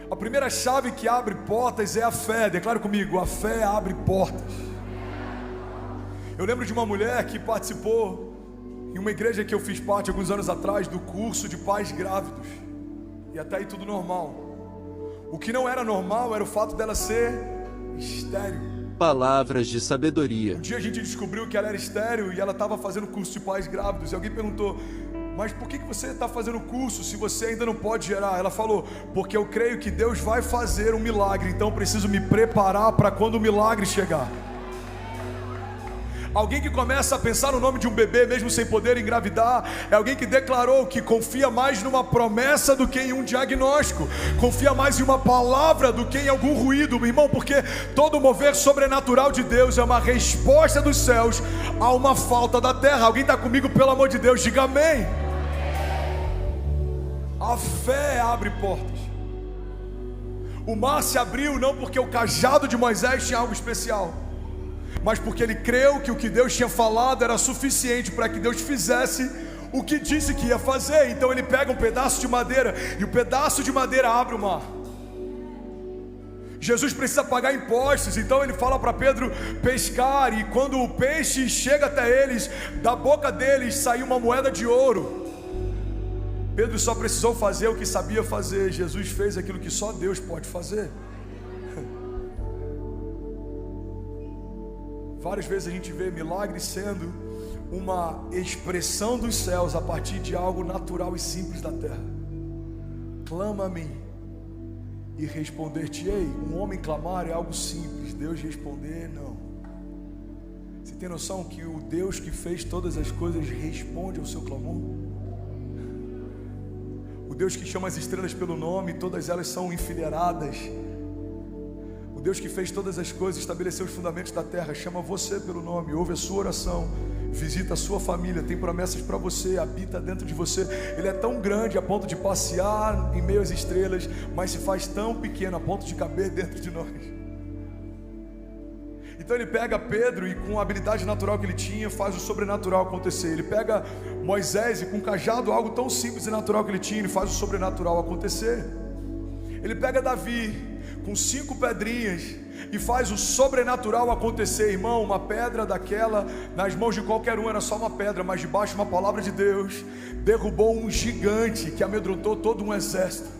A primeira chave que abre portas é a fé. Declare comigo: a fé abre portas. Eu lembro de uma mulher que participou em uma igreja que eu fiz parte alguns anos atrás do curso de pais grávidos, e até aí tudo normal. O que não era normal era o fato dela ser estéril. Palavras de sabedoria. Um dia a gente descobriu que ela era estéril e ela estava fazendo curso de pais grávidos. E alguém perguntou: mas por que você está fazendo curso se você ainda não pode gerar? Ela falou: porque eu creio que Deus vai fazer um milagre, então preciso me preparar para quando o milagre chegar. Alguém que começa a pensar no nome de um bebê mesmo sem poder engravidar é alguém que declarou que confia mais numa promessa do que em um diagnóstico, confia mais em uma palavra do que em algum ruído, meu irmão, porque todo mover sobrenatural de Deus é uma resposta dos céus a uma falta da terra. Alguém está comigo, pelo amor de Deus? Diga amém. A fé abre portas. O mar se abriu não porque o cajado de Moisés tinha algo especial, mas porque ele creu que o que Deus tinha falado era suficiente para que Deus fizesse o que disse que ia fazer. Então ele pega um pedaço de madeira e o pedaço de madeira abre o mar. Jesus precisa pagar impostos, então ele fala para Pedro pescar, e quando o peixe chega até eles, da boca deles saiu uma moeda de ouro. Pedro só precisou fazer o que sabia fazer. Jesus fez aquilo que só Deus pode fazer. Várias vezes a gente vê milagres sendo uma expressão dos céus a partir de algo natural e simples da terra. Clama a mim e responder-te-ei. Um homem clamar é algo simples, Deus responder, não. Você tem noção que o Deus que fez todas as coisas responde ao seu clamor? O Deus que chama as estrelas pelo nome, todas elas são enfileiradas. O Deus que fez todas as coisas, estabeleceu os fundamentos da terra, chama você pelo nome, ouve a sua oração, visita a sua família, tem promessas para você, habita dentro de você. Ele é tão grande a ponto de passear em meio às estrelas, mas se faz tão pequeno a ponto de caber dentro de nós. Então ele pega Pedro e, com a habilidade natural que ele tinha, faz o sobrenatural acontecer. Ele pega Moisés e, com um cajado, algo tão simples e natural que ele tinha, ele faz o sobrenatural acontecer. Ele pega Davi com 5 pedrinhas e faz o sobrenatural acontecer. Irmão, uma pedra daquela nas mãos de qualquer um era só uma pedra, mas debaixo de uma palavra de Deus derrubou um gigante que amedrontou todo um exército.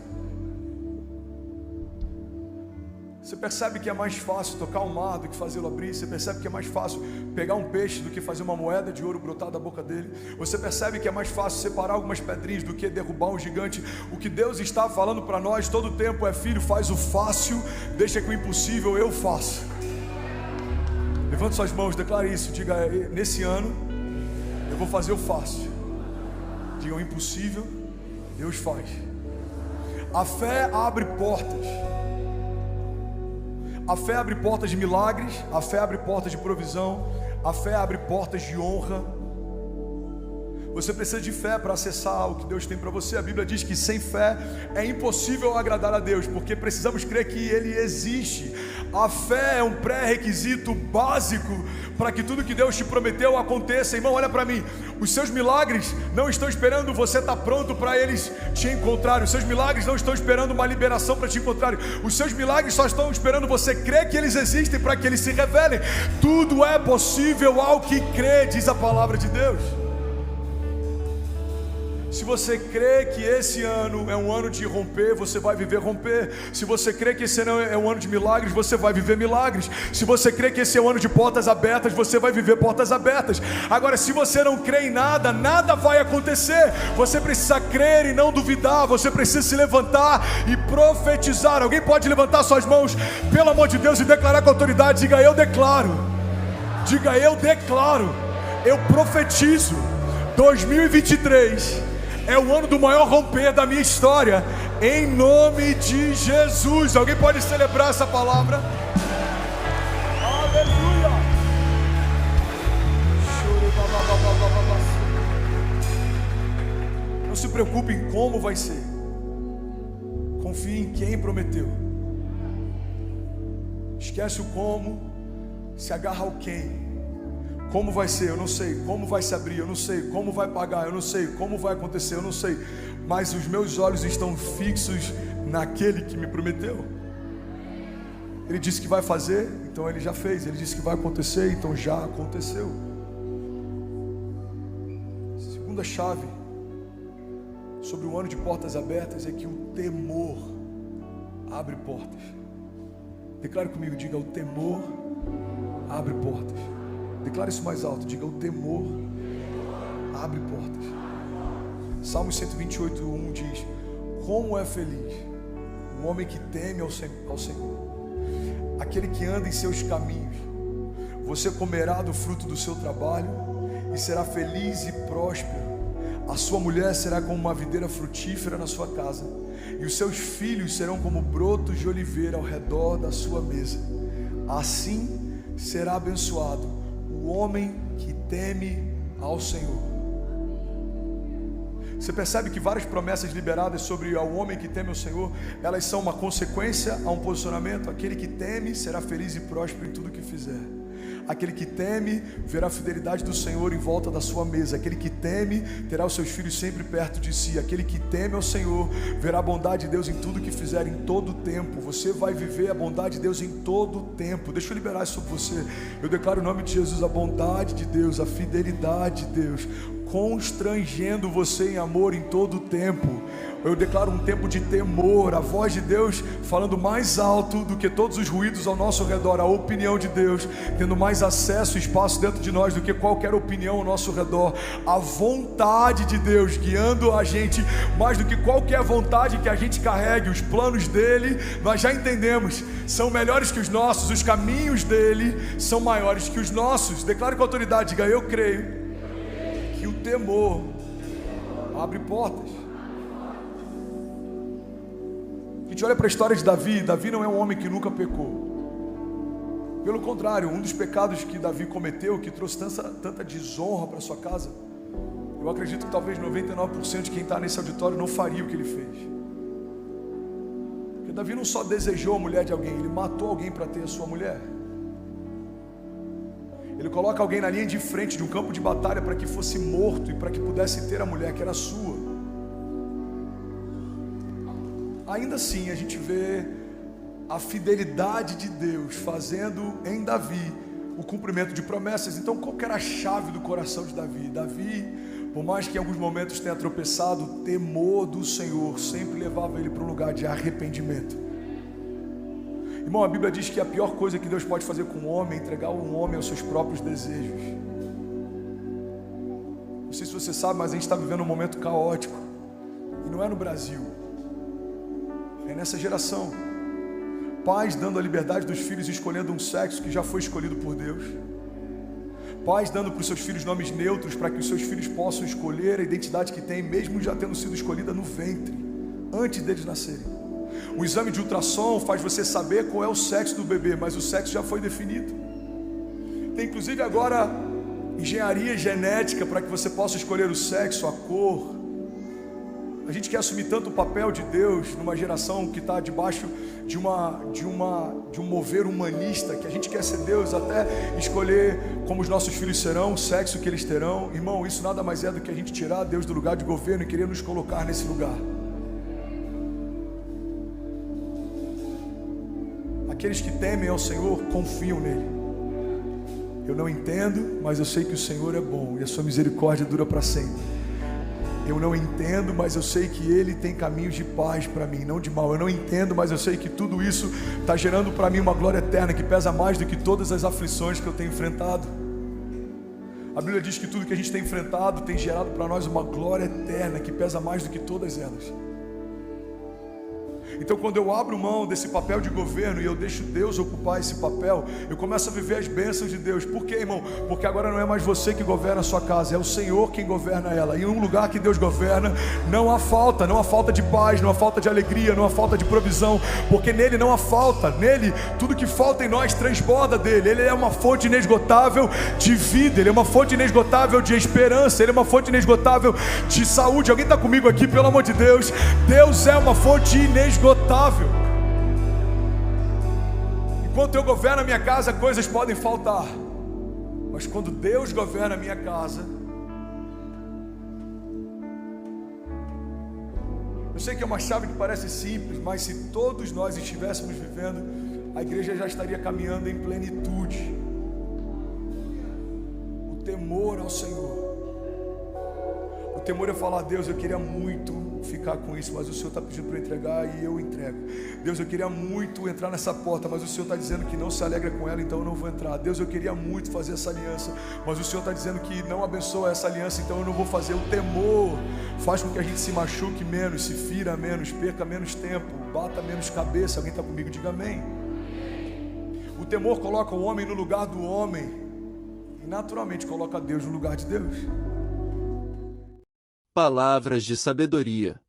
Você percebe que é mais fácil tocar o mar do que fazê-lo abrir. Você percebe que é mais fácil pegar um peixe do que fazer uma moeda de ouro brotar da boca dele. Você percebe que é mais fácil separar algumas pedrinhas do que derrubar um gigante. O que Deus está falando para nós todo o tempo é: filho, faz o fácil, deixa que o impossível eu faço. Levante suas mãos, declare isso, diga: nesse ano eu vou fazer o fácil. Diga: o impossível Deus faz. A fé abre portas. A fé abre portas de milagres, a fé abre portas de provisão, a fé abre portas de honra. Você precisa de fé para acessar o que Deus tem para você. A Bíblia diz que sem fé é impossível agradar a Deus, porque precisamos crer que Ele existe. A fé é um pré-requisito básico para que tudo que Deus te prometeu aconteça. Irmão, olha para mim, os seus milagres não estão esperando você estar pronto para eles te encontrarem. Os seus milagres não estão esperando uma liberação para te encontrarem. Os seus milagres só estão esperando você crer que eles existem para que eles se revelem. Tudo é possível ao que crê, diz a palavra de Deus. Se você crê que esse ano é um ano de romper, você vai viver romper. Se você crê que esse ano é um ano de milagres, você vai viver milagres. Se você crê que esse é um ano de portas abertas, você vai viver portas abertas. Agora, se você não crê em nada, nada vai acontecer. Você precisa crer e não duvidar. Você precisa se levantar e profetizar. Alguém pode levantar suas mãos, pelo amor de Deus, e declarar com autoridade? Diga: eu declaro. Diga: eu declaro. Eu profetizo. 2023 é o ano do maior romper da minha história, em nome de Jesus. Alguém pode celebrar essa palavra? Aleluia! Não se preocupe em como vai ser, confie em quem prometeu. Esquece o como, se agarra ao quem. Como vai ser? Eu não sei. Como vai se abrir? Eu não sei. Como vai pagar? Eu não sei. Como vai acontecer? Eu não sei. Mas os meus olhos estão fixos naquele que me prometeu. Ele disse que vai fazer, então ele já fez. Ele disse que vai acontecer, então já aconteceu. Segunda chave sobre o ano de portas abertas é que o temor abre portas. Declare comigo, diga: o temor abre portas. Declare isso mais alto, diga: o temor abre portas. Salmos 128:1 diz: como é feliz o homem que teme ao Senhor, aquele que anda em seus caminhos. Você comerá do fruto do seu trabalho e será feliz e próspero. A sua mulher será como uma videira frutífera na sua casa, e os seus filhos serão como brotos de oliveira ao redor da sua mesa. Assim será abençoado o homem que teme ao Senhor. Você percebe que várias promessas liberadas sobre o homem que teme ao Senhor, elas são uma consequência a um posicionamento. Aquele que teme será feliz e próspero em tudo que fizer. Aquele que teme verá a fidelidade do Senhor em volta da sua mesa. Aquele que teme terá os seus filhos sempre perto de si. Aquele que teme ao Senhor verá a bondade de Deus em tudo que fizer, em todo o tempo. Você vai viver a bondade de Deus em todo o tempo. Deixa eu liberar isso sobre você. Eu declaro em nome de Jesus a bondade de Deus, a fidelidade de Deus, constrangendo você em amor em todo o tempo. Eu declaro um tempo de temor, a voz de Deus falando mais alto do que todos os ruídos ao nosso redor, a opinião de Deus tendo mais acesso e espaço dentro de nós do que qualquer opinião ao nosso redor, a vontade de Deus guiando a gente mais do que qualquer vontade que a gente carregue. Os planos dele, nós já entendemos, são melhores que os nossos. Os caminhos dele são maiores que os nossos. Declare com autoridade, diga: eu creio que o temor abre portas. A gente olha para a história de Davi. Davi não é um homem que nunca pecou. Pelo contrário, um dos pecados que Davi cometeu, que trouxe tanta desonra para sua casa, eu acredito que talvez 99% de quem está nesse auditório não faria o que ele fez. Porque Davi não só desejou a mulher de alguém, ele matou alguém para ter a sua mulher. Ele coloca alguém na linha de frente de um campo de batalha para que fosse morto e para que pudesse ter a mulher que era sua. Ainda assim a gente vê a fidelidade de Deus fazendo em Davi o cumprimento de promessas. Então qual que era a chave do coração de Davi? Davi, por mais que em alguns momentos tenha tropeçado, o temor do Senhor sempre levava ele para um lugar de arrependimento. Irmão, a Bíblia diz que a pior coisa que Deus pode fazer com um homem é entregar um homem aos seus próprios desejos. Não sei se você sabe, mas a gente está vivendo um momento caótico. E não é no Brasil, é nessa geração. Pais dando a liberdade dos filhos, escolhendo um sexo que já foi escolhido por Deus. Pais dando para os seus filhos nomes neutros, para que os seus filhos possam escolher a identidade que têm, mesmo já tendo sido escolhida no ventre, antes deles nascerem. O exame de ultrassom faz você saber qual é o sexo do bebê, mas o sexo já foi definido. Tem inclusive agora engenharia genética para que você possa escolher o sexo, a cor. A gente quer assumir tanto o papel de Deus numa geração que está debaixo de um mover humanista, que a gente quer ser Deus até escolher como os nossos filhos serão, o sexo que eles terão. Irmão, isso nada mais é do que a gente tirar Deus do lugar de governo e querer nos colocar nesse lugar. Aqueles que temem ao Senhor confiam nele. Eu não entendo, mas eu sei que o Senhor é bom e a sua misericórdia dura para sempre. Eu não entendo, mas eu sei que Ele tem caminhos de paz para mim, não de mal. Eu não entendo, mas eu sei que tudo isso está gerando para mim uma glória eterna que pesa mais do que todas as aflições que eu tenho enfrentado. A Bíblia diz que tudo que a gente tem enfrentado tem gerado para nós uma glória eterna que pesa mais do que todas elas. Então quando eu abro mão desse papel de governo e eu deixo Deus ocupar esse papel, eu começo a viver as bênçãos de Deus. Por quê, irmão? Porque agora não é mais você que governa a sua casa, é o Senhor quem governa ela. E em um lugar que Deus governa, não há falta de paz, não há falta de alegria, não há falta de provisão, porque nele não há falta. Nele, tudo que falta em nós transborda dele. Ele é uma fonte inesgotável de vida, ele é uma fonte inesgotável de esperança, ele é uma fonte inesgotável de saúde. Alguém está comigo aqui, pelo amor de Deus? Deus é uma fonte inesgotável. Enquanto eu governo a minha casa, coisas podem faltar, Mas quando Deus governa a minha casa, eu sei que é uma chave que parece simples, mas se todos nós estivéssemos vivendo, a igreja já estaria caminhando em plenitude. O temor ao Senhor. O temor é falar: Deus, eu queria muito ficar com isso, mas o Senhor está pedindo para eu entregar e eu entrego. Deus, eu queria muito entrar nessa porta, mas o Senhor está dizendo que não se alegra com ela, então eu não vou entrar. Deus, eu queria muito fazer essa aliança, mas o Senhor está dizendo que não abençoa essa aliança, então eu não vou fazer. O temor faz com que a gente se machuque menos, se fira menos, perca menos tempo, bata menos cabeça. Alguém está comigo? Diga amém. O temor coloca o homem no lugar do homem e naturalmente coloca Deus no lugar de Deus. Palavras de sabedoria.